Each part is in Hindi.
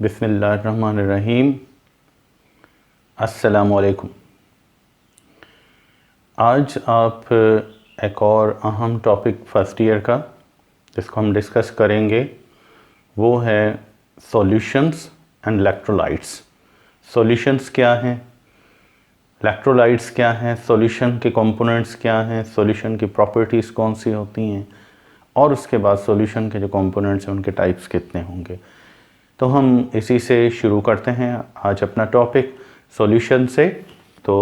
बिस्मिल्लाहिर्रहमानिर्रहीम। अस्सलामुअलैकुम। आज आप एक और अहम टॉपिक फर्स्ट ईयर का जिसको हम डिस्कस करेंगे वो है सॉल्यूशंस एंड इलेक्ट्रोलाइट्स। सॉल्यूशंस क्या हैं, इलेक्ट्रोलाइट्स क्या हैं, सॉल्यूशन के कंपोनेंट्स क्या हैं, सॉल्यूशन की प्रॉपर्टीज़ कौन सी होती हैं और उसके बाद सॉल्यूशन के जो कंपोनेंट्स हैं उनके टाइप्स कितने होंगे। तो हम इसी से शुरू करते हैं आज अपना टॉपिक सॉल्यूशन से। तो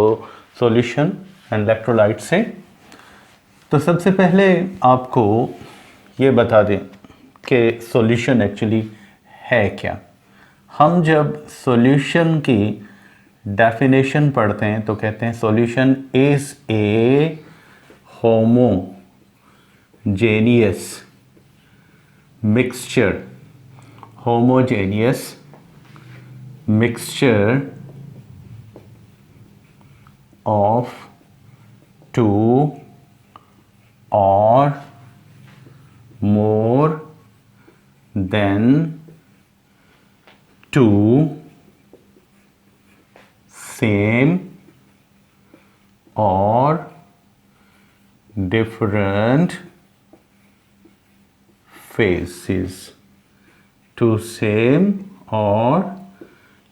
सॉल्यूशन एंड इलेक्ट्रोलाइट से तो सबसे पहले आपको ये बता दें कि सॉल्यूशन एक्चुअली है क्या। हम जब सॉल्यूशन की डेफिनेशन पढ़ते हैं तो कहते हैं solution is a homogeneous mixture, homogeneous mixture of two or more than two same or different phases, two same और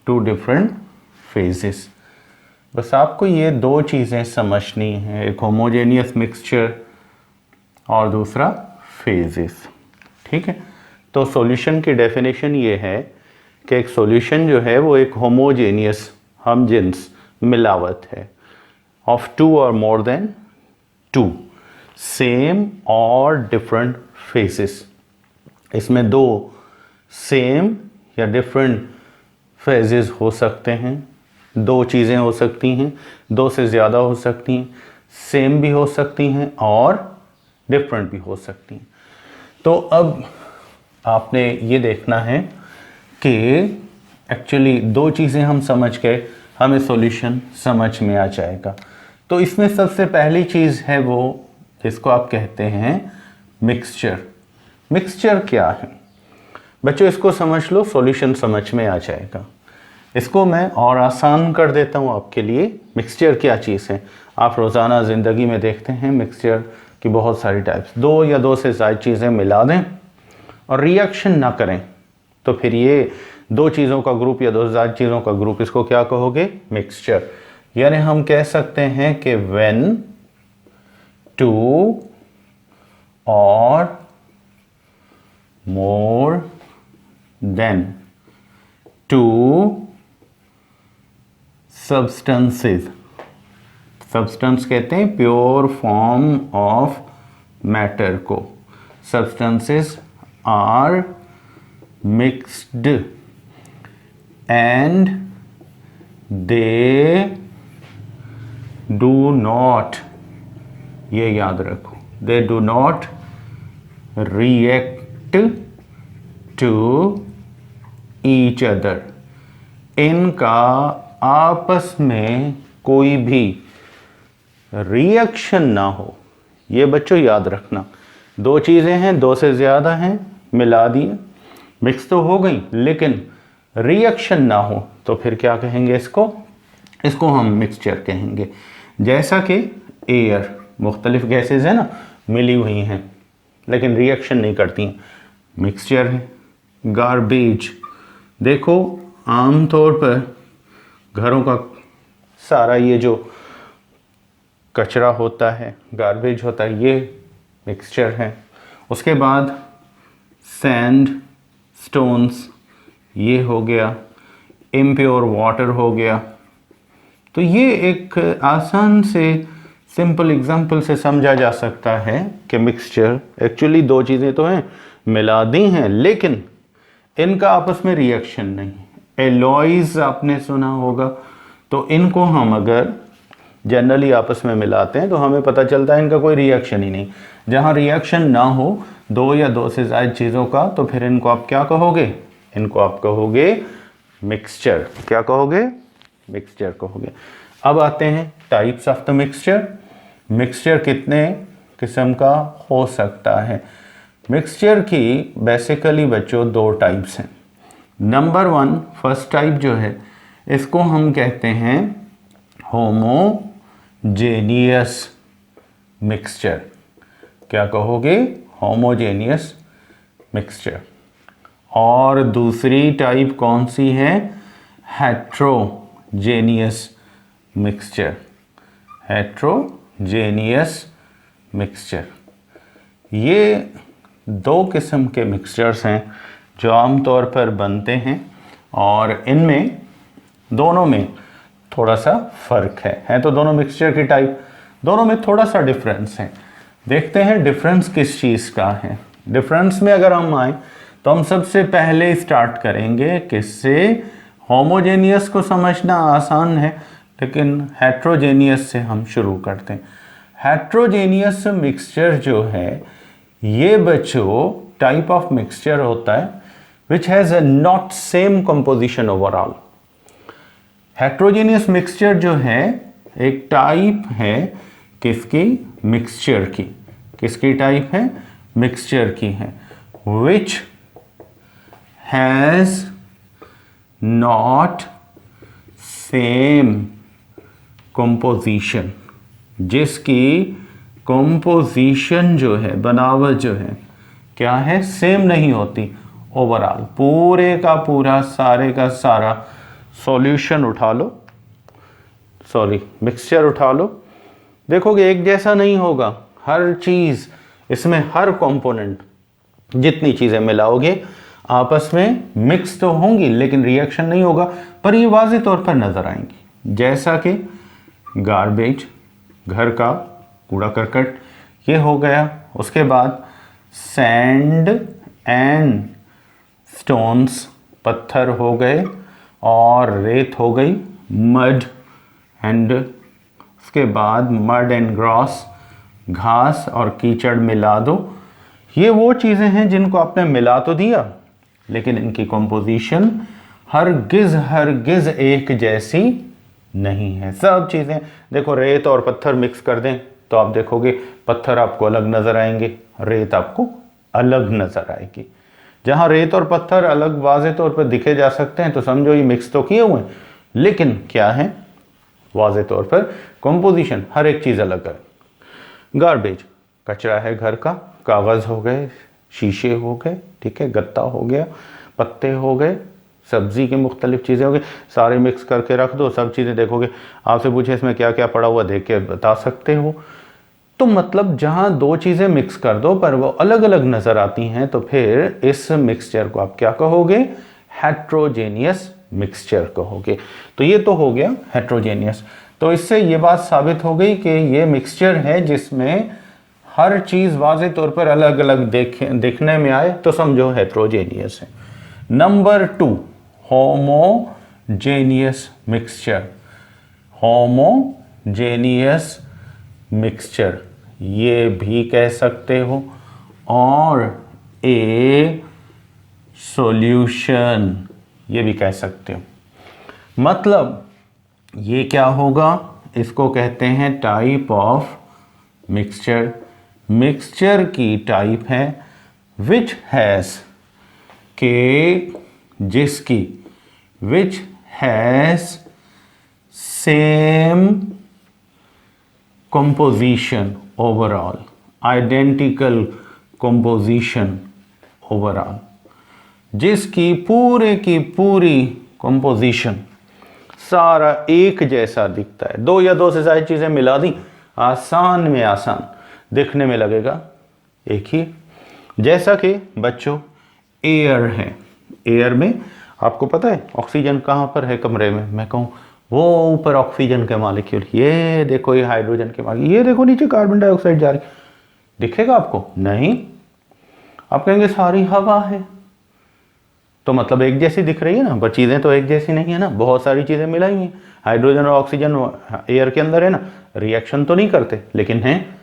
two different phases। बस आपको ये दो चीज़ें समझनी हैं, एक होमोजेनियस मिक्सचर और दूसरा फेजेस। ठीक है, तो सॉल्यूशन की डेफिनेशन ये है कि एक सॉल्यूशन जो है वो एक होमोजेनियस हमजिन्स मिलावट है ऑफ टू और मोर देन टू सेम और डिफरेंट फेजेस। इसमें दो सेम या डिफरेंट फेजेस हो सकते हैं, दो चीज़ें हो सकती हैं, दो से ज़्यादा हो सकती हैं, सेम भी हो सकती हैं और डिफरेंट भी हो सकती हैं। तो अब आपने ये देखना है कि एक्चुअली दो चीज़ें हम समझ गए, हमें सॉल्यूशन समझ में आ जाएगा। तो इसमें सबसे पहली चीज़ है वो जिसको आप कहते हैं मिक्सचर। मिक्सचर क्या है बच्चों, इसको समझ लो, सॉल्यूशन समझ में आ जाएगा। इसको मैं और आसान कर देता हूँ आपके लिए। मिक्सचर क्या चीज़ है, आप रोज़ाना ज़िंदगी में देखते हैं मिक्सचर की बहुत सारी टाइप्स। दो या दो से ज़्यादा चीज़ें मिला दें और रिएक्शन ना करें तो फिर ये दो चीज़ों का ग्रुप या दो से ज़्यादा चीज़ों का ग्रुप, इसको क्या कहोगे, मिक्सचर। यानी हम कह सकते हैं कि व्हेन टू और more than two substances, substance कहते हैं प्योर फॉर्म ऑफ मैटर को, substances are mixed and they do not, ये याद रखो, they do not react to each other। इनका आपस में कोई भी रिएक्शन ना हो, ये बच्चों याद रखना। दो चीज़ें हैं, दो से ज़्यादा हैं, मिला दिए, मिक्स तो हो गई, लेकिन रिएक्शन ना हो तो फिर क्या कहेंगे इसको हम मिक्सचर कहेंगे। जैसा कि एयर, मुख्तलिफ गैसेज है ना, मिली हुई हैं लेकिन रिएक्शन नहीं करती हैं, मिक्सचर है। गार्बेज देखो, आमतौर पर घरों का सारा ये जो कचरा होता है, गार्बेज होता है, ये मिक्सचर है। उसके बाद सैंड, स्टोन्स, ये हो गया, इम्प्योर वाटर हो गया। तो ये एक आसान से सिंपल एग्जांपल से समझा जा सकता है कि मिक्सचर एक्चुअली दो चीज़ें तो हैं, मिला दी हैं, लेकिन इनका आपस में रिएक्शन नहीं। एलॉयज आपने सुना होगा, तो इनको हम अगर जनरली आपस में मिलाते हैं तो हमें पता चलता है इनका कोई रिएक्शन ही नहीं। जहाँ रिएक्शन ना हो दो या दो से ज़्यादा चीज़ों का, तो फिर इनको आप क्या कहोगे, इनको आप कहोगे मिक्सचर। क्या कहोगे, मिक्सचर कहोगे। अब आते हैं types of the mixture. Mixture कितने किस्म का हो सकता है। मिक्सचर की बेसिकली बच्चों दो टाइप्स हैं। नंबर 1 फर्स्ट टाइप जो है इसको हम कहते हैं होमोजेनियस मिक्सचर। क्या कहोगे? Homogeneous mixture. और दूसरी टाइप कौन सी है? Heterogeneous mixture. Heterogeneous mixture. ये दो किस्म के मिक्सचर्स हैं जो आमतौर पर बनते हैं और इनमें दोनों में थोड़ा सा फ़र्क है तो दोनों मिक्सचर की टाइप, दोनों में थोड़ा सा डिफरेंस है। देखते हैं डिफरेंस किस चीज़ का है। डिफरेंस में अगर हम आए तो हम सबसे पहले स्टार्ट करेंगे किससे? होमोजेनियस को समझना आसान है लेकिन हेट्रोजेनियस से हम शुरू करते हैं। हेट्रोजेनियस मिक्सचर जो है ये बच्चों टाइप ऑफ मिक्सचर होता है which has not same composition overall. Heterogeneous mixture जो है एक टाइप है किसकी? मिक्सचर की। किसकी टाइप है? मिक्सचर की है। Which has not same composition, जिसकी कंपोजिशन जो है, बनावट जो है क्या है? सेम नहीं होती ओवरऑल। पूरे का पूरा, सारे का सारा सॉल्यूशन उठा लो, मिक्सचर उठा लो, देखोगे एक जैसा नहीं होगा। हर चीज़ इसमें, हर कंपोनेंट जितनी चीज़ें मिलाओगे आपस में मिक्स तो होंगी लेकिन रिएक्शन नहीं होगा, पर ये वाज़ेह तौर पर नज़र आएंगी। जैसा कि गार्बेज, घर का कूड़ा करकट, ये हो गया। उसके बाद सैंड एंड स्टोन्स, पत्थर हो गए, और रेत हो गई, मड एंड, उसके बाद मड एंड ग्रॉस, घास और कीचड़ मिला दो। ये वो चीज़ें हैं जिनको आपने मिला तो दिया लेकिन इनकी कंपोजिशन हरगिज़ एक जैसी नहीं है। सब चीज़ें देखो, रेत और पत्थर मिक्स कर दें तो आप देखोगे पत्थर आपको अलग नज़र आएंगे, रेत आपको अलग नज़र आएगी। जहाँ रेत और पत्थर अलग वाज़ेह तौर पर दिखे जा सकते हैं तो समझो ये मिक्स तो किए हुए हैं, लेकिन क्या है? वाज़ेह तौर पर कंपोजिशन हर एक चीज़ अलग है। गार्बेज, कचरा है घर का, कागज़ हो गए, शीशे हो गए, ठीक है, गत्ता हो गया, पत्ते हो गए, सब्जी की मुख्तलिफ चीज़ें हो गई, सारे मिक्स करके रख दो, सब चीज़ें देखोगे। आपसे पूछे इसमें क्या क्या पड़ा हुआ, देख के बता सकते हो। तो मतलब जहाँ दो चीज़ें मिक्स कर दो पर वो अलग अलग नज़र आती हैं तो फिर इस मिक्सचर को आप क्या कहोगे? हेट्रोजेनियस मिक्सचर कहोगे। तो ये तो हो गया हेट्रोजेनियस। तो इससे ये बात साबित हो गई कि ये मिक्सचर है जिसमें हर चीज़ वाज़ेह तौर पर अलग अलग दिखने में आए तो समझो हेट्रोजेनियस है। Number 2, homogeneous mixture. Homogeneous mixture ये भी कह सकते हो, और ए सॉल्यूशन ये भी कह सकते हो। मतलब ये क्या होगा? इसको कहते हैं टाइप ऑफ मिक्सचर। मिक्सचर की टाइप है विच हैज़ के, जिसकी, which has same composition overall, identical composition overall, जिसकी पूरे की पूरी कंपोजिशन सारा एक जैसा दिखता है। दो या दो से ज़्यादा चीज़ें मिला दी, आसान में आसान दिखने में लगेगा एक ही। जैसा कि बच्चों एयर है, एयर में आपको पता है ऑक्सीजन कहाँ पर है कमरे में? मैं कहूँ वो ऊपर ऑक्सीजन के मॉलिक्यूल, ये देखो ये हाइड्रोजन के मॉलिक्यूल, ये देखो नीचे कार्बन डाइऑक्साइड जा रही, दिखेगा आपको? नहीं। आप कहेंगे सारी हवा है, तो मतलब एक जैसी दिख रही है ना, पर चीज़ें तो एक जैसी नहीं है ना, बहुत सारी चीज़ें मिलाई हुई हैं। हाइड्रोजन और ऑक्सीजन एयर के अंदर है ना, रिएक्शन तो नहीं करते लेकिन हैं।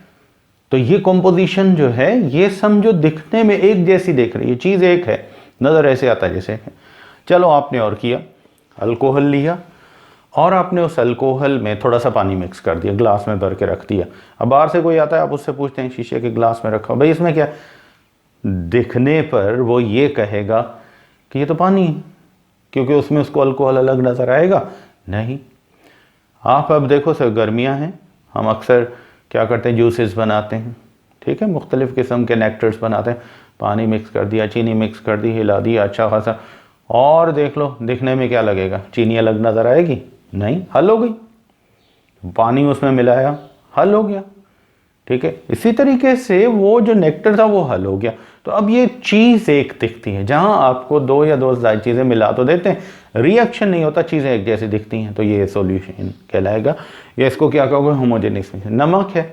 तो ये कंपोजिशन जो है ये समझो दिखने में एक जैसी दिख रही है, चीज़ एक है, नज़र ऐसे आता है जैसे है। चलो आपने और किया, अल्कोहल लिया और आपने उस अल्कोहल में थोड़ा सा पानी मिक्स कर दिया, ग्लास में भर के रख दिया। अब बाहर से कोई आता है, आप उससे पूछते हैं शीशे के ग्लास में रखा, भाई इसमें क्या? दिखने पर वो ये कहेगा कि ये तो पानी है, क्योंकि उसमें उसको अल्कोहल अलग नज़र आएगा नहीं। आप अब देखो सर, गर्मियां हैं, हम अक्सर क्या करते हैं, जूसेस बनाते हैं, ठीक है, मुख्तलिफ़ किस्म के नेक्टर्स बनाते हैं, पानी मिक्स कर दिया, चीनी मिक्स कर दी, हिला दिया अच्छा खासा, और देख लो दिखने में क्या लगेगा, चीनी अलग नज़र आएगी नहीं, हल हो गई, पानी उसमें मिलाया हल हो गया, ठीक है। इसी तरीके से वो जो नेक्टर था वो हल हो गया। तो अब ये चीज़ एक दिखती है, जहां आपको दो या दो से ज़्यादा चीज़ें मिला तो देते हैं, रिएक्शन नहीं होता, चीज़ें एक जैसी दिखती हैं, तो ये सॉल्यूशन कहलाएगा। या इसको क्या कहोगे, होमोजेनियस मिक्सचर। नमक है,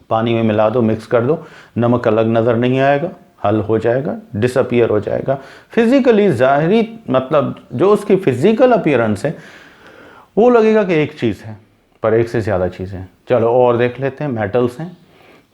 पानी में मिला दो, मिक्स कर दो, नमक अलग नज़र नहीं आएगा, हल हो जाएगा, डिसअपियर हो जाएगा। फिजिकली ज़ाहरी मतलब जो उसकी फिजिकल अपीयरेंस है वो लगेगा कि एक चीज़ है, पर एक से ज़्यादा चीज़ें हैं। चलो और देख लेते हैं। मेटल्स हैं,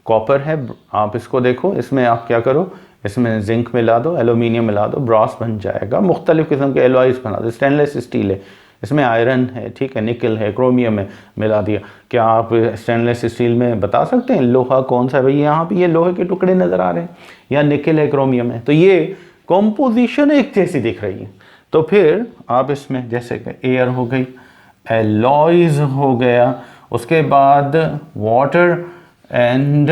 कॉपर है, आप इसको देखो, इसमें आप क्या करो, इसमें जिंक मिला दो, एल्यूमिनियम मिला दो, ब्रॉस बन जाएगा, मुख्तलिफ़ किस्म के एलॉयज़ बना दो, स्टेनलेस स्टील है, इसमें आयरन है, ठीक है, निकल है, क्रोमियम है, मिला दिया। क्या आप स्टेनलेस स्टील में बता सकते हैं लोहा कौन सा है? भाई यहाँ पे ये लोहे के टुकड़े नज़र आ रहे हैं, या निकल है, क्रोमियम है, तो ये कॉम्पोजिशन एक जैसी दिख रही है। तो फिर आप इसमें जैसे कि एयर हो गई, एलॉयज़ हो गया, उसके बाद वाटर एंड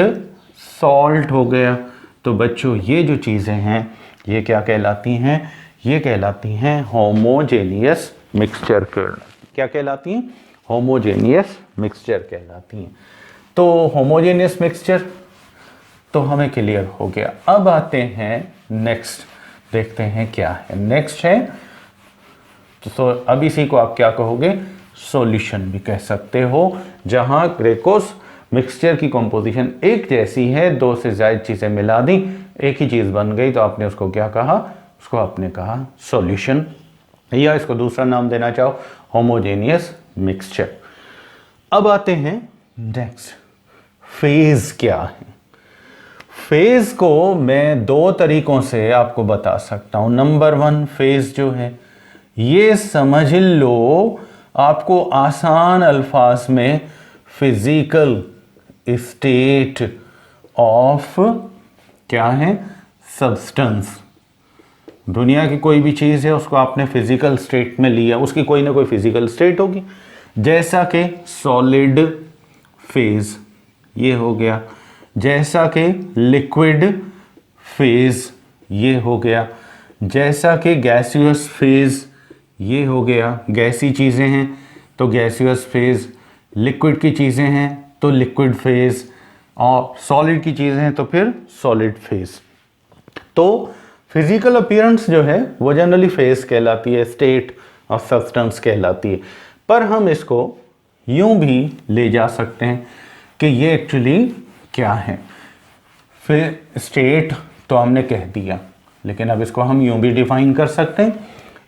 सॉल्ट हो गया। तो बच्चों ये जो चीज़ें हैं ये क्या कहलाती हैं? ये कहलाती हैं होमोजेनियस मिक्सचर। क्या कहलाती हैं? होमोजेनियस मिक्सचर कहलाती हैं। तो होमोजेनियस मिक्सचर तो हमें क्लियर हो गया। अब आते हैं नेक्स्ट, देखते हैं क्या है नेक्स्ट है। तो अब इसी को आप क्या कहोगे? सॉल्यूशन भी कह सकते हो, जहां ग्रेकोस मिक्सचर की कंपोजिशन एक जैसी है, दो से ज़्यादा चीज़ें मिला दी, एक ही चीज़ बन गई, तो आपने उसको क्या कहा? उसको आपने कहा सॉल्यूशन, या इसको दूसरा नाम देना चाहो होमोजेनियस मिक्सचर। अब आते हैं नेक्स्ट, फेज क्या है? फेज को मैं दो तरीकों से आपको बता सकता हूं। नंबर वन, फेज जो है ये समझ लो आपको आसान अल्फाज में फिजिकल स्टेट ऑफ क्या है? सब्सटेंस। दुनिया की कोई भी चीज़ है उसको आपने फिजिकल स्टेट में लिया, उसकी कोई ना कोई फिजिकल स्टेट होगी, जैसा कि सॉलिड फेज ये हो गया, जैसा कि लिक्विड फेज ये हो गया, जैसा कि गैसियस फेज ये हो गया, गैसी चीज़ें हैं तो गैसियस फेज, लिक्विड की चीज़ें हैं तो लिक्विड फेज, और सॉलिड की चीज़ें हैं तो फिर सॉलिड फेज। तो फिजिकल अपीयरेंस जो है वो जनरली फेज कहलाती है, स्टेट ऑफ सब्सटेंस कहलाती है। पर हम इसको यूं भी ले जा सकते हैं कि ये एक्चुअली क्या है। फिर स्टेट तो हमने कह दिया, लेकिन अब इसको हम यूं भी डिफाइन कर सकते हैं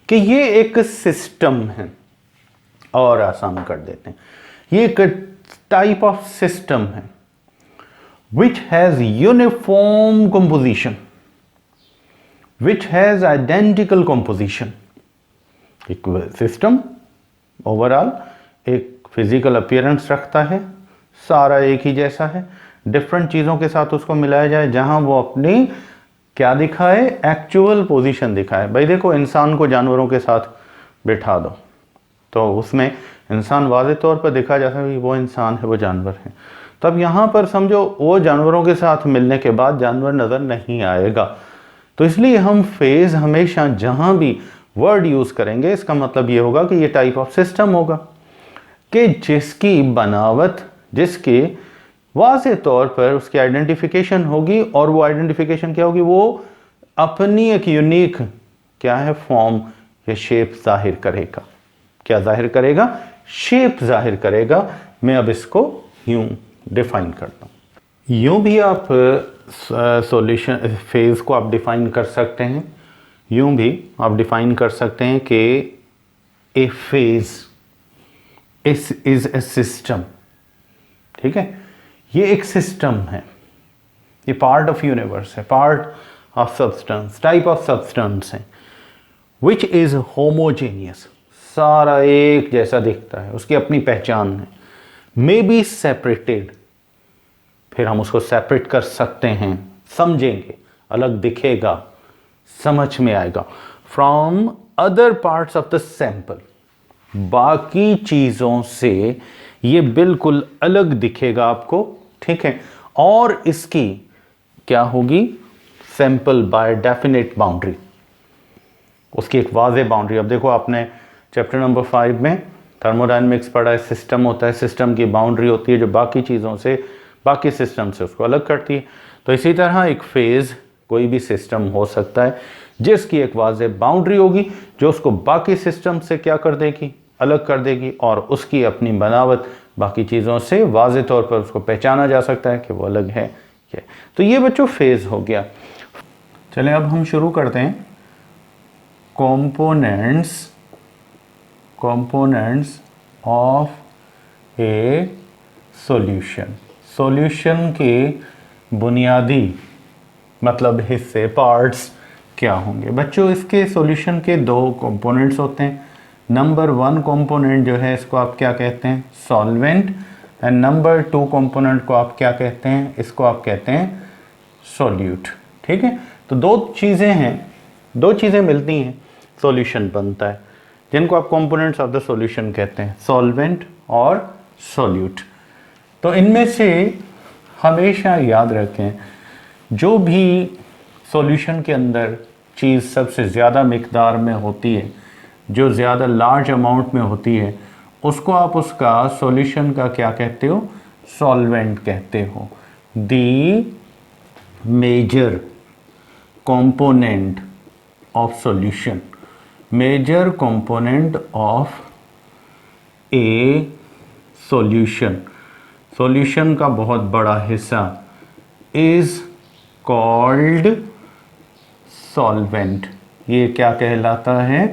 कि ये एक सिस्टम है, और आसान कर देते हैं, ये एक टाइप ऑफ सिस्टम है which has uniform composition, which has identical composition। एक सिस्टम ओवरऑल एक फिजिकल अपीयरेंस रखता है, सारा एक ही जैसा है, डिफरेंट चीज़ों के साथ उसको मिलाया जाए जहां वो अपनी क्या दिखाए? एक्चुअल पोजीशन दिखाए। भाई देखो, इंसान को जानवरों के साथ बिठा दो तो उसमें इंसान वाज़े तौर पर देखा जाता है वो इंसान है, वो जानवर है। तब यहाँ पर समझो वो जानवरों के साथ मिलने के बाद जानवर नज़र नहीं आएगा। तो इसलिए हम फेज हमेशा जहाँ भी वर्ड यूज़ करेंगे इसका मतलब ये होगा कि ये टाइप ऑफ सिस्टम होगा कि जिसकी बनावट, जिसके वाज़े तौर पर उसकी आइडेंटिफिकेशन होगी, और वो आइडेंटिफिकेशन क्या होगी? वो अपनी एक यूनिक क्या है? फॉर्म या शेप जाहिर करेगा। क्या जाहिर करेगा? शेप जाहिर करेगा। मैं अब इसको यूं डिफाइन करता हूं। यूं भी आप सॉल्यूशन फेज को आप डिफाइन कर सकते हैं, यूं भी आप डिफाइन कर सकते हैं कि A phase is a system. ठीक है, ये एक सिस्टम है, ये पार्ट ऑफ यूनिवर्स है, part of substance, type of substance है, विच इज होमोजेनियस, सारा एक जैसा दिखता है, उसकी अपनी पहचान है। मे बी सेपरेटेड, फिर हम उसको सेपरेट कर सकते हैं, समझेंगे, अलग दिखेगा, समझ में आएगा, from other parts of the sample, बाकी चीज़ों से ये बिल्कुल अलग दिखेगा आपको, ठीक है। और इसकी क्या होगी, सैंपल बाय डेफिनेट बाउंड्री, उसकी एक वाज़े बाउंड्री। अब देखो आपने चैप्टर नंबर 5 में थर्मोडायनेमिक्स पढ़ा है, सिस्टम होता है, सिस्टम की बाउंड्री होती है जो बाकी चीज़ों से, बाकी सिस्टम से उसको अलग करती है। तो इसी तरह एक फेज़ कोई भी सिस्टम हो सकता है जिसकी एक वाज़े बाउंड्री होगी जो उसको बाकी सिस्टम से क्या कर देगी, अलग कर देगी, और उसकी अपनी बनावट बाकी चीज़ों से वाज़े तौर पर उसको पहचाना जा सकता है कि वो अलग है। तो ये बच्चों फेज़ हो गया। चलें अब हम शुरू करते हैं components of a solution. Solution के बुनियादी मतलब हिस्से, पार्ट्स क्या होंगे बच्चों। इसके सॉल्यूशन के दो कंपोनेंट्स होते हैं। नंबर 1 कंपोनेंट जो है इसको आप क्या कहते हैं, सॉल्वेंट, एंड नंबर 2 कंपोनेंट को आप क्या कहते हैं, इसको आप कहते हैं सॉल्यूट, ठीक है। तो दो चीज़ें हैं, दो चीज़ें मिलती हैं, सॉल्यूशन बनता है, जिनको आप कंपोनेंट्स ऑफ द सॉल्यूशन कहते हैं, सॉल्वेंट और सॉल्यूट। तो इनमें से हमेशा याद रखें, जो भी सॉल्यूशन के अंदर चीज़ सबसे ज़्यादा मिकदार में होती है, जो ज़्यादा लार्ज अमाउंट में होती है, उसको आप उसका सॉल्यूशन का क्या कहते हो, सॉल्वेंट कहते हो। The major component of solution, major component of a solution, solution का बहुत बड़ा हिस्सा इज कॉल्ड सॉल्वेंट। ये क्या कहलाता है,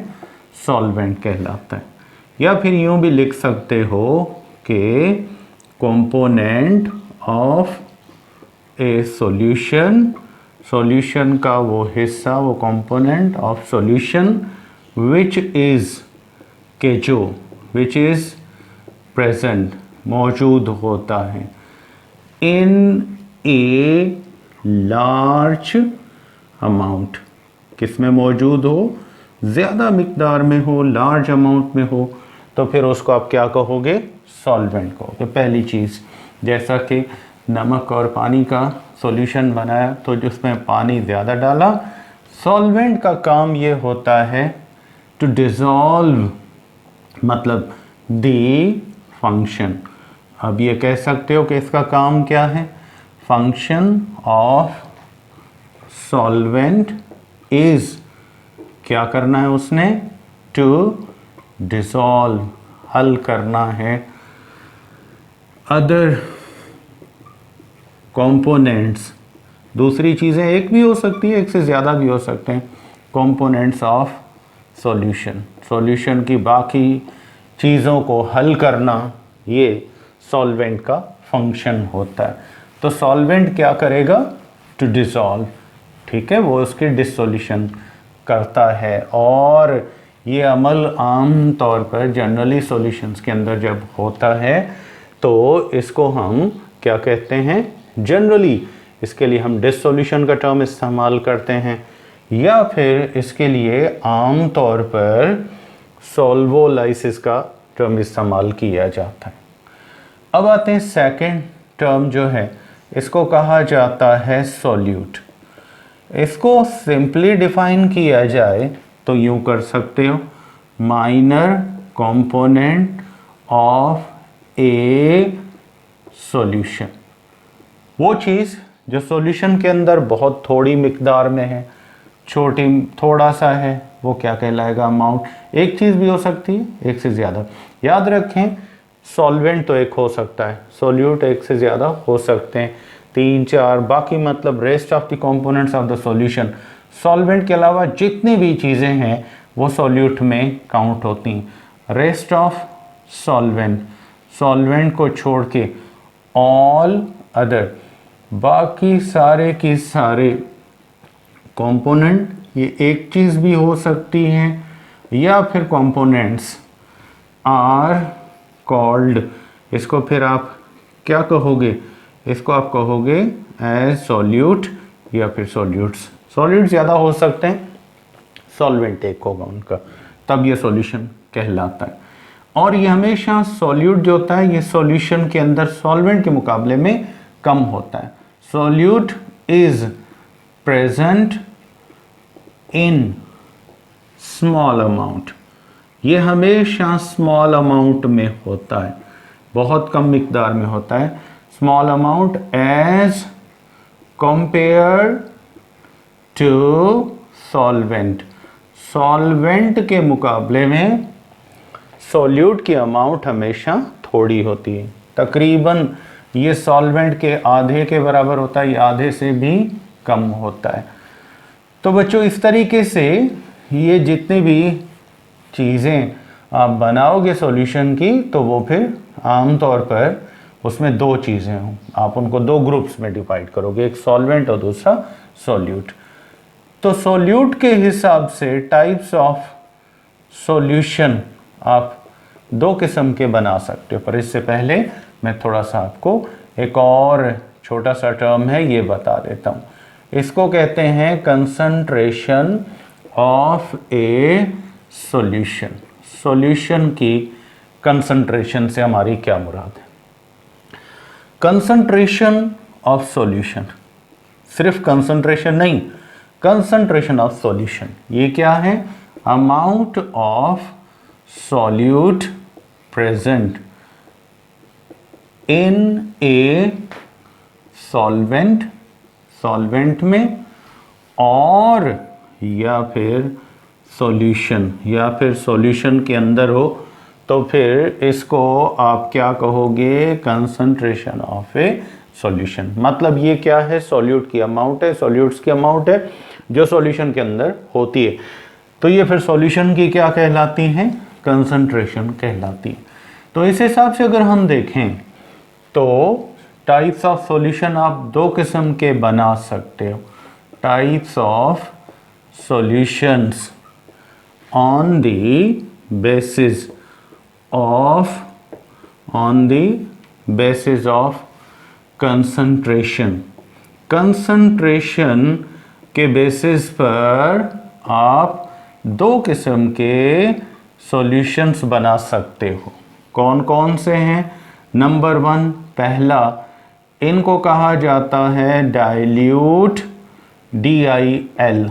सॉल्वेंट कहलाता है। या फिर यूं भी लिख सकते हो कि component of a solution, solution का वो हिस्सा, वो component of solution which is, के जो, विच इज प्रेजेंट, मौजूद होता है, इन ए लार्ज अमाउंट, किसमें मौजूद हो, ज़्यादा मिकदार में हो, लार्ज अमाउंट में हो, तो फिर उसको आप क्या कहोगे, सॉल्वेंट कहोगे। पहली चीज़, जैसा कि नमक और पानी का सॉल्यूशन बनाया तो जिसमें पानी ज़्यादा डाला, सॉल्वेंट का काम ये होता है टू डिज़ोल्व, मतलब दी फंक्शन। अब ये कह सकते हो कि इसका काम क्या है, फंक्शन ऑफ सॉल्वेंट इज, क्या करना है उसने, टू डिसॉल्व, हल करना है अदर कंपोनेंट्स, दूसरी चीज़ें एक भी हो सकती है, एक से ज़्यादा भी हो सकते हैं, कंपोनेंट्स ऑफ सॉल्यूशन, सॉल्यूशन की बाकी चीज़ों को हल करना, ये सॉल्वेंट का फंक्शन होता है। तो सॉल्वेंट क्या करेगा, टू डिसॉल्व, ठीक है, वो उसकी डिसोल्यूशन करता है। और ये अमल आम तौर पर जनरली सॉल्यूशंस के अंदर जब होता है तो इसको हम क्या कहते हैं, जनरली इसके लिए हम डिसोल्यूशन का टर्म इस्तेमाल करते हैं, या फिर इसके लिए आम तौर पर सॉल्वोलाइसिस का टर्म इस्तेमाल किया जाता है। अब आते हैं सेकंड टर्म जो है, इसको कहा जाता है सॉल्यूट। इसको सिंपली डिफाइन किया जाए तो यूं कर सकते हो, minor component of a solution, वो चीज़ जो सॉल्यूशन के अंदर बहुत थोड़ी मिकदार में है, छोटी, थोड़ा सा है, वो क्या कहलाएगा, अमाउंट। एक चीज़ भी हो सकती है, एक से ज़्यादा। याद रखें, सॉल्वेंट तो एक हो सकता है, सॉल्यूट एक से ज़्यादा हो सकते हैं, 3 4, बाकी मतलब rest of the components of the solution, solvent के अलावा जितनी भी चीज़ें हैं वो सॉल्यूट में काउंट होती हैं। रेस्ट ऑफ सॉल्वेंट, सॉल्वेंट को छोड़ के ऑल अदर, बाकी सारे के सारे कंपोनेंट, ये एक चीज़ भी हो सकती हैं, या फिर कंपोनेंट्स आर कॉल्ड, इसको फिर आप क्या कहोगे, इसको आप कहोगे एज सॉल्यूट या फिर सॉल्यूट्स। सॉल्यूट ज़्यादा हो सकते हैं, सॉल्वेंट एक होगा उनका। तब ये सॉल्यूशन कहलाता है। और ये हमेशा सॉल्यूट जो होता है ये सॉल्यूशन के अंदर सॉल्वेंट के मुकाबले में कम होता है। Solute is present in small amount, ये हमेशा स्मॉल अमाउंट में होता है, बहुत कम मिकदार में होता है। Small amount as compare to solvent, solvent के मुकाबले में सॉल्यूट की अमाउंट हमेशा थोड़ी होती है। तकरीबन ये सॉल्वेंट के आधे के बराबर होता है, या आधे से भी कम होता है। तो बच्चों इस तरीके से ये जितनी भी चीज़ें आप बनाओगे सॉल्यूशन की, तो वो फिर आमतौर पर उसमें दो चीज़ें हों, आप उनको दो ग्रुप्स में डिवाइड करोगे, एक सॉल्वेंट और दूसरा सॉल्यूट। तो सॉल्यूट के हिसाब से टाइप्स ऑफ सॉल्यूशन आप दो किस्म के बना सकते हो। पर इससे पहले मैं थोड़ा सा आपको एक और छोटा सा टर्म है ये बता देता हूँ। इसको कहते हैं concentration of a solution. Solution की कंसंट्रेशन से हमारी क्या मुराद है? कंसंट्रेशन ऑफ सॉल्यूशन, सिर्फ कंसंट्रेशन नहीं, कंसंट्रेशन ऑफ सॉल्यूशन ये क्या है? Amount of solute present in a solvent, solvent में, और या फिर सॉल्यूशन, या फिर सॉल्यूशन के अंदर हो, तो फिर इसको आप क्या कहोगे? Concentration of a solution. मतलब ये क्या है? सॉल्यूट की अमाउंट है, सॉल्यूट्स की अमाउंट है जो सॉल्यूशन के अंदर होती है। तो ये फिर सॉल्यूशन की क्या कहलाती है? कंसंट्रेशन कहलाती है। तो इस हिसाब से अगर हम देखें तो टाइप्स ऑफ सॉल्यूशन आप दो किस्म के बना सकते हो। Types of solutions on the basis of concentration, concentration के बेसिस पर आप दो किस्म के सॉल्यूशंस बना सकते हो। कौन कौन से हैं? नंबर 1, पहला, इनको कहा जाता है डाइल्यूट, DIL,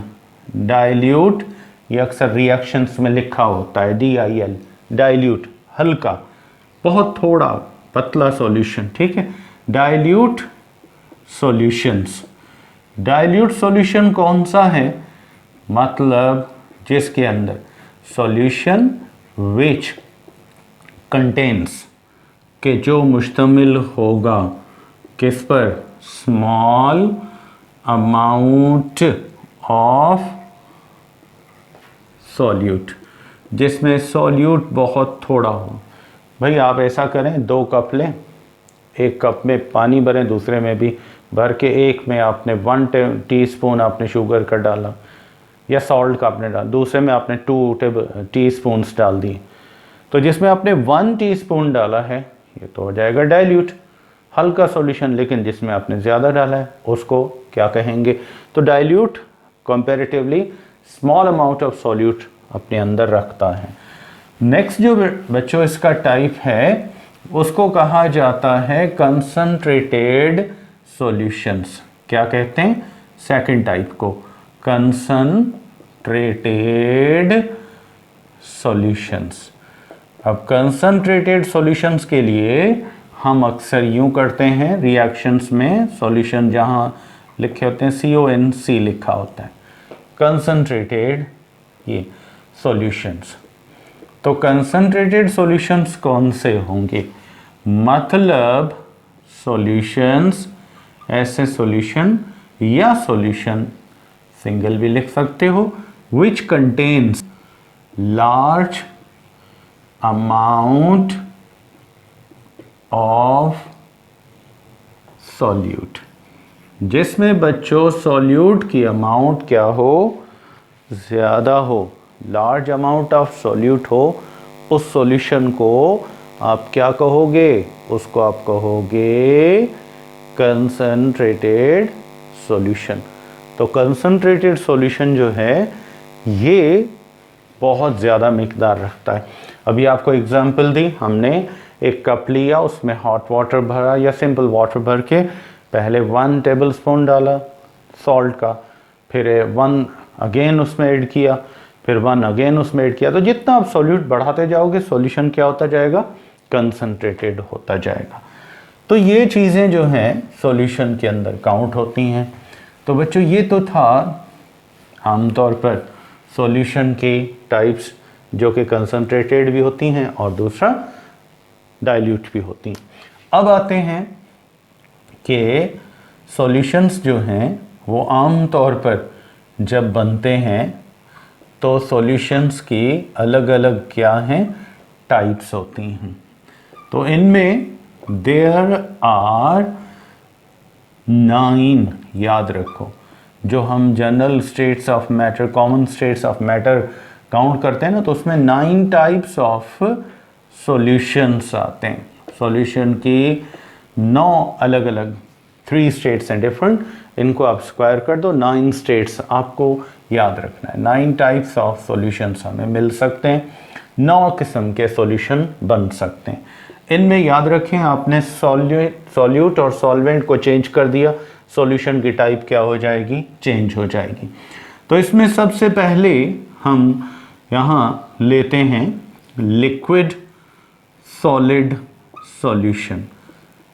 डाइल्यूट, ये अक्सर रिएक्शंस में लिखा होता है DIL, डाइल्यूट, हल्का, बहुत थोड़ा पतला सॉल्यूशन, ठीक है। डाइल्यूट सॉल्यूशंस, डाइल्यूट सॉल्यूशन कौन सा है? मतलब जिसके अंदर सॉल्यूशन विच कंटेन्स, के जो मुश्तमिल होगा किस पर? स्मॉल अमाउंट ऑफ सॉल्यूट, जिसमें सॉल्यूट बहुत थोड़ा हो। भाई आप ऐसा करें, 2 कप लें, एक कप में पानी भरें, दूसरे में भी भर के, एक में आपने 1 टीस्पून आपने शुगर का डाला या सॉल्ट का आपने डाला, दूसरे में आपने 2 टीस्पून्स डाल दिए। तो जिसमें आपने 1 टीस्पून डाला है ये तो हो जाएगा डाइल्यूट, हल्का सॉल्यूशन। लेकिन जिसमें आपने ज़्यादा डाला है उसको क्या कहेंगे? तो dilute comparatively small amount of solute अपने अंदर रखता है। नेक्स्ट जो बच्चों इसका टाइप है उसको कहा जाता है कंसंट्रेटेड सॉल्यूशंस। क्या कहते हैं? सेकंड टाइप को कंसंट्रेटेड सॉल्यूशंस। अब कंसंट्रेटेड सॉल्यूशंस के लिए हम अक्सर यूं करते हैं, रिएक्शंस में सॉल्यूशन जहां लिखे होते हैं CONC लिखा होता है, कंसंट्रेटेड ये सॉल्यूशंस। तो कंसंट्रेटेड सॉल्यूशंस कौन से होंगे? मतलब सॉल्यूशंस, ऐसे सॉल्यूशन या सॉल्यूशन सिंगल भी लिख सकते हो, which contains large amount of solute, जिसमें बच्चों सॉल्यूट की अमाउंट क्या हो? ज़्यादा हो, लार्ज अमाउंट ऑफ सॉल्यूट हो। उस सॉल्यूशन को आप क्या कहोगे? उसको आप कहोगे कंसंट्रेटेड सॉल्यूशन। तो कंसंट्रेटेड सॉल्यूशन जो है ये बहुत ज़्यादा मिकदार रखता है। अभी आपको एग्जांपल दी, हमने एक कप लिया, उसमें हॉट वाटर भरा या सिंपल वाटर भर के पहले 1 टेबल स्पून डाला सॉल्ट का, फिर 1 अगेन उसमें ऐड किया, फिर 1 अगेन उसमें ऐड किया। तो जितना आप सॉल्यूट बढ़ाते जाओगे सॉल्यूशन क्या होता जाएगा, कंसंट्रेटेड होता जाएगा। तो ये चीज़ें जो हैं सॉल्यूशन के अंदर काउंट होती हैं। तो बच्चों ये तो था आमतौर पर सॉल्यूशन के टाइप्स जो कि कंसंट्रेटेड भी होती हैं और दूसरा डाइल्यूट भी होती हैं। अब आते हैं कि सॉल्यूशंस जो हैं वो आम तौर पर जब बनते हैं तो सॉल्यूशंस की अलग अलग क्या हैं, टाइप्स होती हैं। तो इनमें देयर आर 9, याद रखो, जो हम general states of matter, common states of matter count करते हैं ना, तो उसमें 9 टाइप्स ऑफ सॉल्यूशंस आते हैं। सॉल्यूशन की 9 अलग अलग 3 स्टेट्स हैं डिफरेंट, इनको आप स्क्वायर कर दो, 9 स्टेट्स आपको याद रखना है। 9 टाइप्स ऑफ सॉल्यूशंस हमें मिल सकते हैं, 9 किस्म के सॉल्यूशन बन सकते हैं। इनमें याद रखें आपने सॉल्यूट और सॉल्वेंट को चेंज कर दिया, सॉल्यूशन की टाइप क्या हो जाएगी, चेंज हो जाएगी। तो इसमें सबसे पहले हम यहाँ लेते हैं लिक्विड सॉलिड सॉल्यूशन।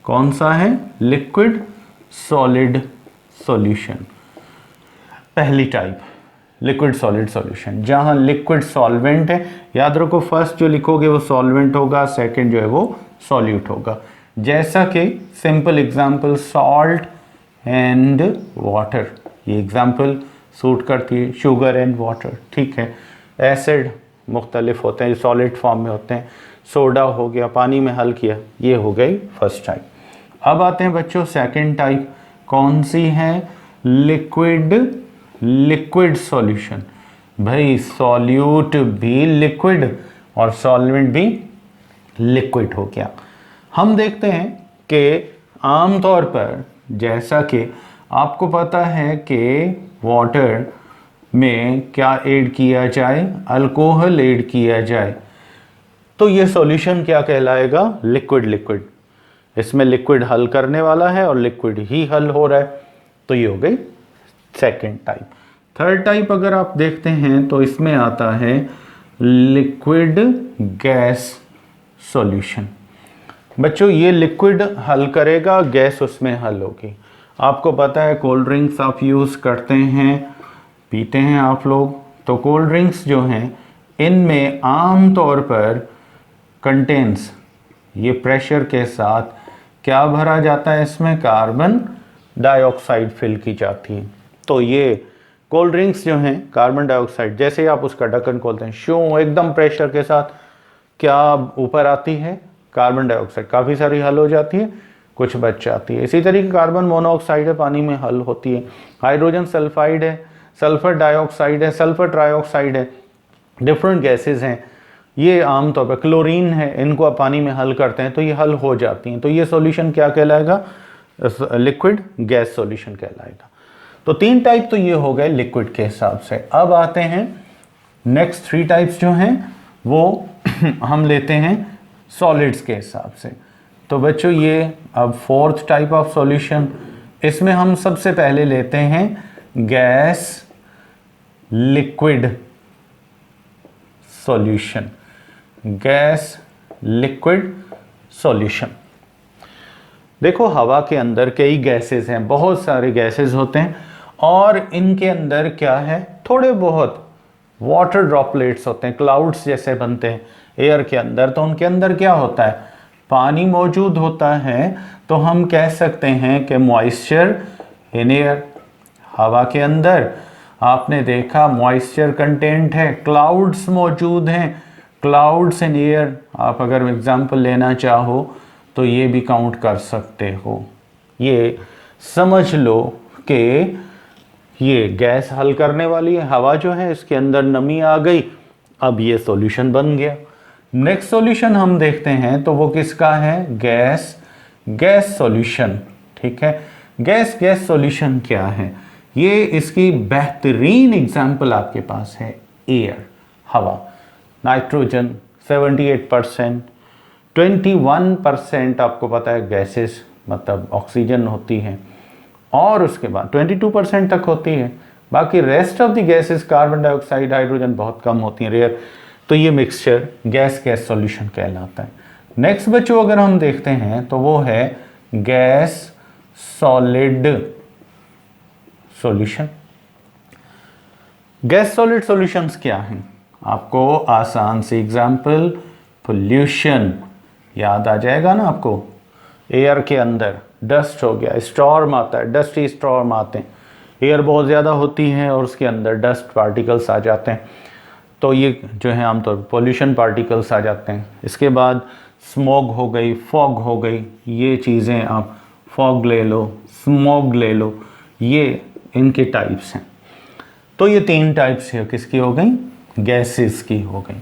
कौन सा है, लिक्विड सॉलिड सॉल्यूशन। पहली टाइप लिक्विड सॉलिड सॉल्यूशन, जहां लिक्विड सॉल्वेंट है, याद रखो फर्स्ट जो लिखोगे वो सॉल्वेंट होगा, सेकंड जो है वो सॉल्यूट होगा। जैसा कि simple example salt and water, ये एग्जांपल सूट करती है, शुगर एंड वाटर, ठीक है। एसिड मुख्तलिफ होते हैं, सॉलिड फॉर्म में होते हैं, सोडा हो गया, पानी में हल किया, ये हो गई फर्स्ट टाइप। अब आते हैं बच्चों सेकंड टाइप, कौन सी है, लिक्विड सॉल्यूशन। भाई सॉल्यूट भी लिक्विड और सॉल्वेंट भी लिक्विड हो गया। हम देखते हैं कि आमतौर पर जैसा कि आपको पता है कि वाटर में क्या ऐड किया जाए, अल्कोहल ऐड किया जाए, तो ये सॉल्यूशन क्या कहलाएगा, लिक्विड। लिक्विड इसमें लिक्विड हल करने वाला है और लिक्विड ही हल हो रहा है, तो ये हो गई सेकेंड टाइप। थर्ड टाइप अगर आप देखते हैं तो इसमें आता है लिक्विड गैस सॉल्यूशन। बच्चों ये लिक्विड हल करेगा, गैस उसमें हल होगी। आपको पता है कोल्ड ड्रिंक्स आप यूज़ करते हैं, पीते हैं आप लोग, तो कोल्ड ड्रिंक्स जो हैं इनमें आम तौर पर कंटेंस, ये प्रेशर के साथ क्या भरा जाता है, इसमें कार्बन डाइऑक्साइड फिल की जाती है। तो ये कोल्ड ड्रिंक्स जो हैं कार्बन डाइऑक्साइड, जैसे ही आप उसका ढक्कन खोलते हैं शू एकदम प्रेशर के साथ क्या ऊपर आती है, कार्बन डाइऑक्साइड काफ़ी सारी हल हो जाती है, कुछ बच जाती है। इसी तरीके कार्बन मोनोऑक्साइड है, पानी में हल होती है, हाइड्रोजन सल्फाइड है, सल्फर डाइऑक्साइड है, सल्फर ट्राइऑक्साइड है, डिफरेंट गैसेज हैं। ये आमतौर पर क्लोरीन है, इनको आप पानी में हल करते हैं तो ये हल हो जाती हैं। तो ये सॉल्यूशन क्या कहलाएगा, लिक्विड गैस सॉल्यूशन कहलाएगा। तो 3 टाइप तो ये हो गए लिक्विड के हिसाब से। अब आते हैं नेक्स्ट 3 टाइप्स जो हैं वो हम लेते हैं सॉलिड्स के हिसाब से। तो बच्चों ये अब 4th टाइप ऑफ सॉल्यूशन, इसमें हम सबसे पहले लेते हैं gas liquid solution. Gas liquid solution, देखो हवा के अंदर कई गैसेस हैं, बहुत सारे गैसेस होते हैं और इनके अंदर क्या है, थोड़े बहुत वाटर ड्रॉपलेट्स होते हैं, क्लाउड्स जैसे बनते हैं एयर के अंदर। तो उनके अंदर क्या होता है, पानी मौजूद होता है। तो हम कह सकते हैं कि मॉइस्चर इन एयर, हवा के अंदर आपने देखा मॉइस्चर कंटेंट है, क्लाउड्स मौजूद हैं, क्लाउड्स इन एयर। आप अगर एग्जांपल लेना चाहो तो ये भी काउंट कर सकते हो। ये समझ लो कि ये गैस हल करने वाली है, हवा जो है इसके अंदर नमी आ गई, अब ये सॉल्यूशन बन गया। नेक्स्ट सॉल्यूशन हम देखते हैं तो वो किसका है, गैस सॉल्यूशन, ठीक है। गैस सॉल्यूशन क्या है, ये इसकी बेहतरीन एग्जांपल आपके पास है एयर, हवा, नाइट्रोजन 78%, 21% आपको पता है गैसेस मतलब ऑक्सीजन होती है, और उसके बाद 22% तक होती है। बाकी rest of the gases carbon dioxide, hydrogen बहुत कम होती हैं, रेयर। तो ये मिक्सचर गैस गैस सॉल्यूशन कहलाता है। नेक्स्ट बच्चों अगर हम देखते हैं तो वो है gas solid solution. Gas solid solutions क्या हैं? आपको आसान से एग्जांपल, पोल्यूशन याद आ जाएगा ना आपको। एयर के अंदर डस्ट हो गया, स्टॉर्म आता है, डस्टी स्टॉर्म आते हैं, एयर बहुत ज़्यादा होती है और उसके अंदर डस्ट पार्टिकल्स आ जाते हैं, तो ये जो है आमतौर पर पोल्यूशन पार्टिकल्स आ जाते हैं। इसके बाद स्मॉग हो गई, फॉग हो गई, ये चीज़ें आप फॉग ले लो, स्मॉग ले लो, ये इनके टाइप्स हैं। तो ये 3 टाइप्स है, किसकी हो गई? गैसेस की हो गई।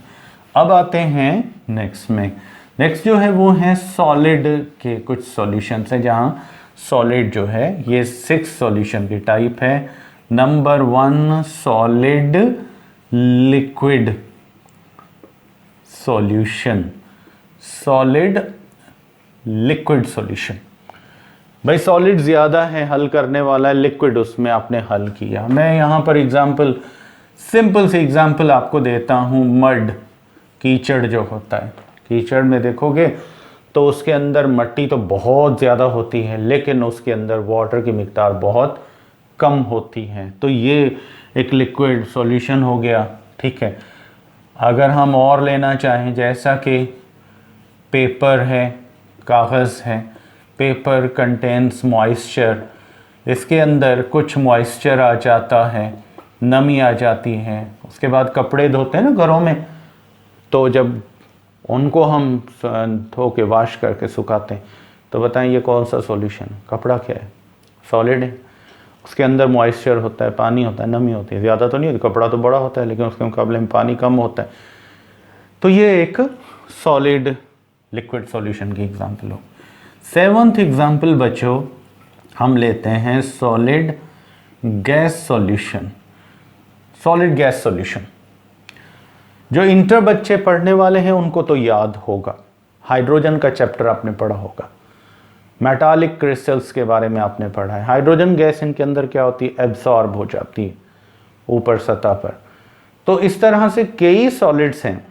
अब आते हैं नेक्स्ट में। नेक्स्ट जो है वो है सॉलिड के कुछ सॉल्यूशंस हैं, जहाँ सॉलिड जो है ये 6 सॉल्यूशन की टाइप है। Number 1 solid liquid solution, solid liquid solution. भाई सॉलिड ज़्यादा है, हल करने वाला है, लिक्विड उसमें आपने हल किया। मैं यहाँ पर एग्जाम्पल, सिंपल सी एग्जाम्पल आपको देता हूँ। मड, कीचड़ जो होता है, कीचड़ में देखोगे तो उसके अंदर मट्टी तो बहुत ज़्यादा होती है, लेकिन उसके अंदर वाटर की मिक़दार बहुत कम होती है, तो ये एक लिक्विड सॉल्यूशन हो गया। ठीक है, अगर हम और लेना चाहें, जैसा कि पेपर है, कागज़ है, पेपर कंटेन्स मॉइस्चर, इसके अंदर कुछ मॉइस्चर आ जाता है, नमी आ जाती है। उसके बाद कपड़े धोते हैं ना घरों में, तो जब उनको हम धो के वॉश करके सुखाते हैं, तो बताएं ये कौन सा सॉल्यूशन है? कपड़ा क्या है? सॉलिड है। उसके अंदर मॉइस्चर होता है, पानी होता है, नमी होती है, ज़्यादा तो नहीं होती, कपड़ा तो बड़ा होता है लेकिन उसके मुकाबले में पानी कम होता है। तो ये एक सॉलिड लिक्विड सॉल्यूशन की एग्जांपल हो। 7th एग्जांपल बच्चों हम लेते हैं solid gas solution. Solid gas solution जो इंटर बच्चे पढ़ने वाले हैं उनको तो याद होगा, हाइड्रोजन का चैप्टर आपने पढ़ा होगा, मेटालिक क्रिस्टल्स के बारे में आपने पढ़ा है। हाइड्रोजन गैस इनके अंदर क्या होती है? एब्सॉर्ब हो जाती है ऊपर सतह पर। तो इस तरह से कई सॉलिड्स हैं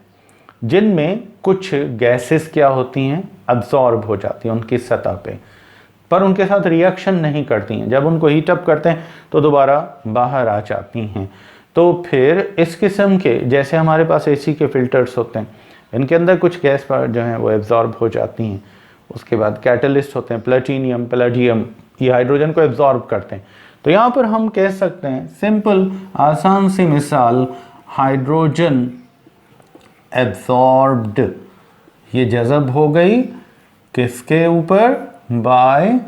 जिनमें कुछ गैसेस क्या होती हैं? एब्सॉर्ब हो जाती हैं उनकी सतह पे, पर उनके साथ रिएक्शन नहीं करती हैं। जब उनको हीट अप करते हैं तो दोबारा बाहर आ जाती हैं। तो फिर इस किस्म के, जैसे हमारे पास एसी के फिल्टर्स होते हैं, इनके अंदर कुछ गैस जो हैं वो एब्जॉर्ब हो जाती हैं। उसके बाद कैटलिस्ट होते हैं, प्लेटिनियम, पैलेडियम, ये हाइड्रोजन को एब्जॉर्ब करते हैं। तो यहाँ पर हम कह सकते हैं सिंपल आसान सी मिसाल, हाइड्रोजन एब्जॉर्ब्ड, ये जज़ब हो गई किसके ऊपर? Bye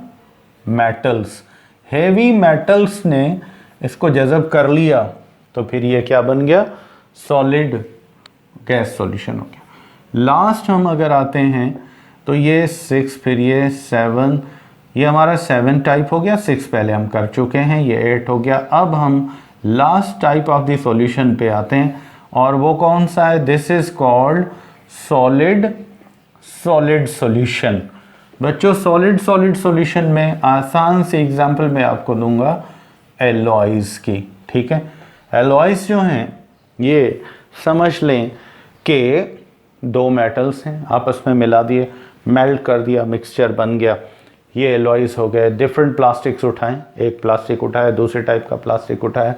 metals. हेवी मेटल्स ने इसको जज़ब कर लिया, तो फिर ये क्या बन गया? सॉलिड गैस सॉल्यूशन हो गया। लास्ट हम अगर आते हैं तो ये 6, फिर ये 7, ये हमारा 7 टाइप हो गया, 6 पहले हम कर चुके हैं, ये 8 हो गया। अब हम last type of the solution पे आते हैं, और वो कौन सा है? This is called solid solid solution. बच्चों सॉलिड सॉलिड सॉल्यूशन में आसान से एग्जांपल मैं आपको दूंगा एलॉयज़ की। ठीक है, एलॉयज़ जो हैं ये समझ लें कि 2 मेटल्स हैं, आपस में मिला दिए, मेल्ट कर दिया, मिक्सचर बन गया, ये एलॉयज़ हो गए। डिफरेंट प्लास्टिक्स उठाएं, एक प्लास्टिक उठाया, दूसरे टाइप का प्लास्टिक उठाया,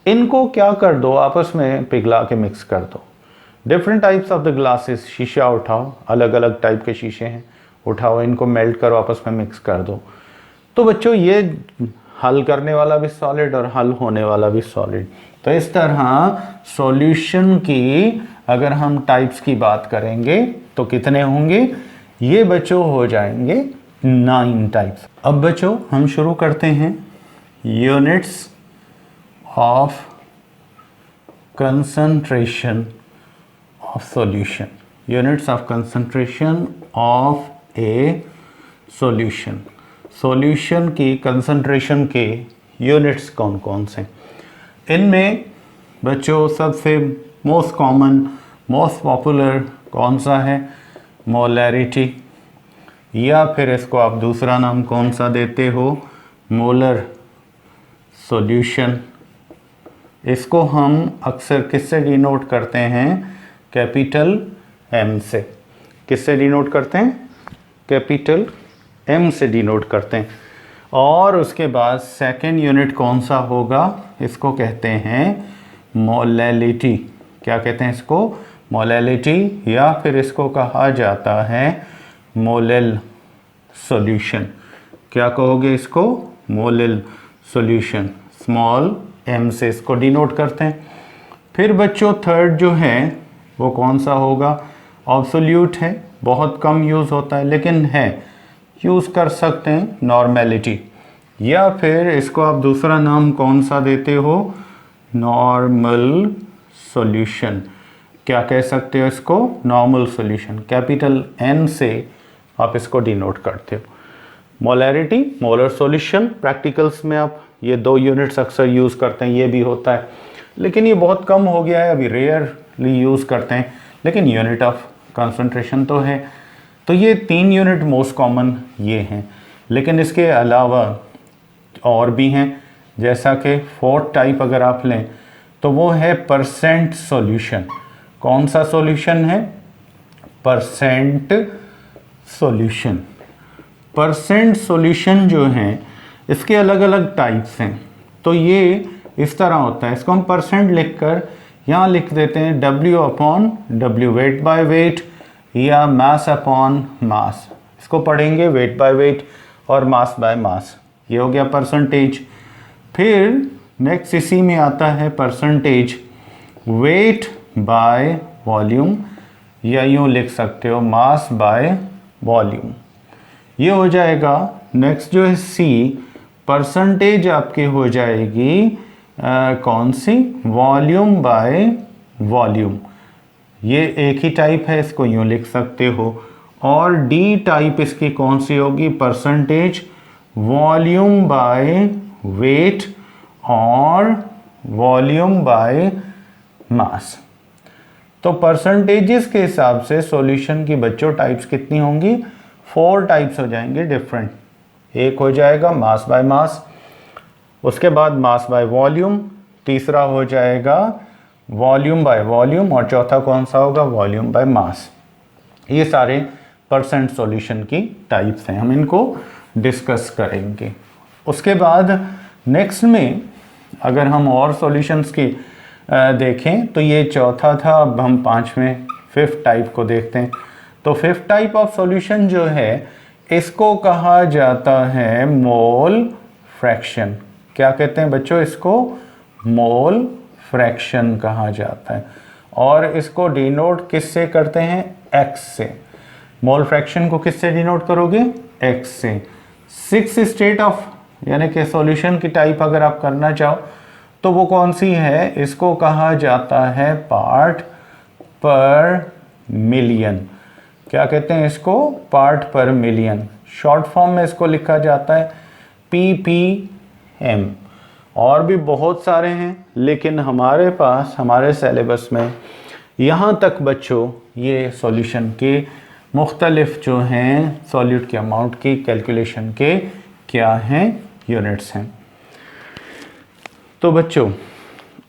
इनको क्या कर दो? आपस में पिघला के मिक्स कर दो। Different types of the glasses, शीशा उठाओ, अलग अलग टाइप के शीशे हैं, उठाओ, इनको मेल्ट करो, आपस में मिक्स कर दो। तो बच्चों ये हल करने वाला भी सॉलिड और हल होने वाला भी सॉलिड। तो इस तरह सॉल्यूशन की अगर हम टाइप्स की बात करेंगे तो कितने होंगे? ये बच्चों हो जाएंगे 9 टाइप्स। अब बच्चों हम शुरू करते हैं units of concentration of solution. Units of concentration of a solution. Solution की कंसंट्रेशन के यूनिट्स कौन कौन से? इनमें बच्चों सबसे मोस्ट कॉमन, मोस्ट पॉपुलर कौन सा है? मोलैरिटी। या फिर इसको आप दूसरा नाम कौन सा देते हो? Molar solution. इसको हम अक्सर किससे डिनोट करते हैं? कैपिटल एम से। किससे डिनोट करते हैं? कैपिटल एम से डिनोट करते हैं। और उसके बाद सेकेंड यूनिट कौन सा होगा? इसको कहते हैं मोलैलिटी। क्या कहते हैं इसको? मोलैलिटी। या फिर इसको कहा जाता है मोलेल सॉल्यूशन। क्या कहोगे इसको? मोलेल सॉल्यूशन। स्मॉल एम से इसको डिनोट करते हैं। फिर बच्चों थर्ड जो है वो कौन सा होगा? ऑब्सोल्यूट है, बहुत कम यूज़ होता है लेकिन है, यूज़ कर सकते हैं, नॉर्मेलिटी। या फिर इसको आप दूसरा नाम कौन सा देते हो? Normal solution. क्या कह सकते हो इसको? Normal solution. कैपिटल एन से आप इसको डिनोट करते हो। Molarity, molar solution. प्रैक्टिकल्स में आप ये दो यूनिट्स अक्सर यूज़ करते हैं, ये भी होता है लेकिन ये बहुत कम हो गया है, अभी रेयरली यूज़ करते हैं, लेकिन यूनिट ऑफ कंसंट्रेशन तो है। तो ये 3 यूनिट मोस्ट कॉमन ये हैं, लेकिन इसके अलावा और भी हैं। जैसा कि फोर्थ टाइप अगर आप लें तो वो है परसेंट सॉल्यूशन। कौन सा सॉल्यूशन है? Percent solution. परसेंट सॉल्यूशन जो है इसके अलग अलग टाइप्स हैं। तो ये इस तरह होता है, इसको हम परसेंट लिखकर यहाँ लिख देते हैं W/W, वेट बाय वेट, या मास अपॉन मास। इसको पढ़ेंगे वेट बाय वेट और मास बाय मास। ये हो गया परसेंटेज। फिर नेक्स्ट इसी में आता है परसेंटेज वेट बाय वॉल्यूम, या यूँ लिख सकते हो मास बाय वॉल्यूम। ये हो जाएगा। नेक्स्ट जो है C, परसेंटेज आपकी हो जाएगी कौन सी? Volume by volume. ये एक ही टाइप है, इसको यूँ लिख सकते हो। और D टाइप इसकी कौन सी होगी? परसेंटेज वॉल्यूम बाय वेट और वॉल्यूम बाय मास। तो परसेंटेजेस के हिसाब से सॉल्यूशन की बच्चों टाइप्स कितनी होंगी? 4 टाइप्स हो जाएंगे डिफरेंट। एक हो जाएगा मास बाय मास, उसके बाद मास बाय वॉल्यूम, तीसरा हो जाएगा वॉल्यूम बाय वॉल्यूम, और चौथा कौन सा होगा? Volume by mass. ये सारे परसेंट सॉल्यूशन की टाइप्स हैं, हम इनको डिस्कस करेंगे। उसके बाद नेक्स्ट में अगर हम और सॉल्यूशंस की देखें तो ये चौथा था, अब हम पांचवें फिफ्थ टाइप को देखते हैं। तो फिफ्थ टाइप ऑफ सॉल्यूशन जो है इसको कहा जाता है मोल फ्रैक्शन। क्या कहते हैं बच्चों? इसको मोल फ्रैक्शन कहा जाता है। और इसको डिनोट किससे करते हैं? x से। मोल फ्रैक्शन को किससे डिनोट करोगे? x से। सिक्स स्टेट ऑफ यानी कि सॉल्यूशन की टाइप अगर आप करना चाहो तो वो कौन सी है? इसको कहा जाता है पार्ट पर मिलियन। क्या कहते हैं इसको? पार्ट पर मिलियन। शॉर्ट फॉर्म में इसको लिखा जाता है ppm। और भी बहुत सारे हैं लेकिन हमारे पास हमारे सिलेबस में यहाँ तक बच्चों ये सॉल्यूशन के मुख्तलिफ जो हैं सॉल्यूट के अमाउंट की कैलकुलेशन के क्या हैं यूनिट्स हैं। तो बच्चों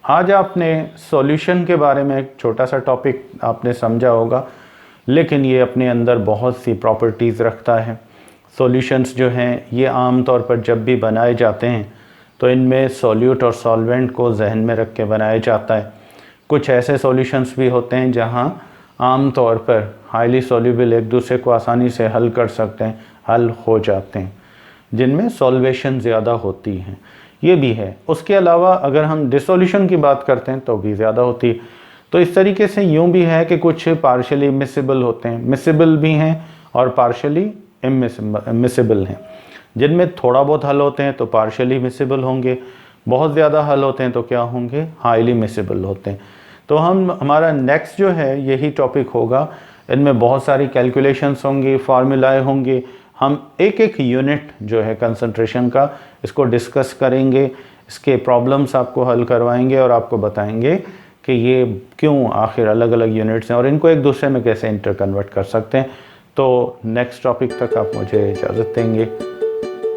आज आपने सॉल्यूशन के बारे में एक छोटा सा टॉपिक आपने समझा होगा, लेकिन ये अपने अंदर बहुत सी प्रॉपर्टीज़ रखता है। सॉल्यूशंस जो हैं ये आम तौर पर जब भी बनाए जाते हैं तो इनमें सॉल्यूट और सॉल्वेंट को जहन में रख के बनाया जाता है। कुछ ऐसे सॉल्यूशंस भी होते हैं जहां आम तौर पर हाईली सॉल्यूबल एक दूसरे को आसानी से हल कर सकते हैं, हल हो जाते हैं, जिनमें सॉल्वेशन ज़्यादा होती हैं, ये भी है। उसके अलावा अगर हम डिसोल्यूशन की बात करते हैं तो भी ज़्यादा होती है। तो इस तरीके से यूँ भी है कि कुछ पार्शली मिसिबल होते हैं, मिसिबल भी हैं और पार्शली इमिसिबल हैं। जिनमें थोड़ा बहुत हल होते हैं तो पार्शली मिसिबल होंगे, बहुत ज़्यादा हल होते हैं तो क्या होंगे? हाईली मिसिबल होते हैं। तो हमारा नेक्स्ट जो है यही टॉपिक होगा। इनमें बहुत सारी कैलकुलेशंस होंगी, फार्मूलाए होंगे। हम एक एक यूनिट जो है कंसंट्रेशन का इसको डिस्कस करेंगे, इसके प्रॉब्लम्स आपको हल करवाएंगे और आपको बताएंगे कि ये क्यों आखिर अलग अलग यूनिट्स हैं और इनको एक दूसरे में कैसे इंटर कन्वर्ट कर सकते हैं। तो नेक्स्ट टॉपिक तक आप मुझे इजाज़त देंगे।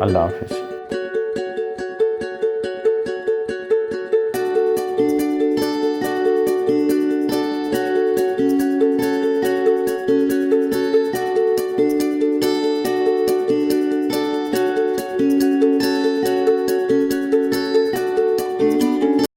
अल्लाह हाफ़िज़।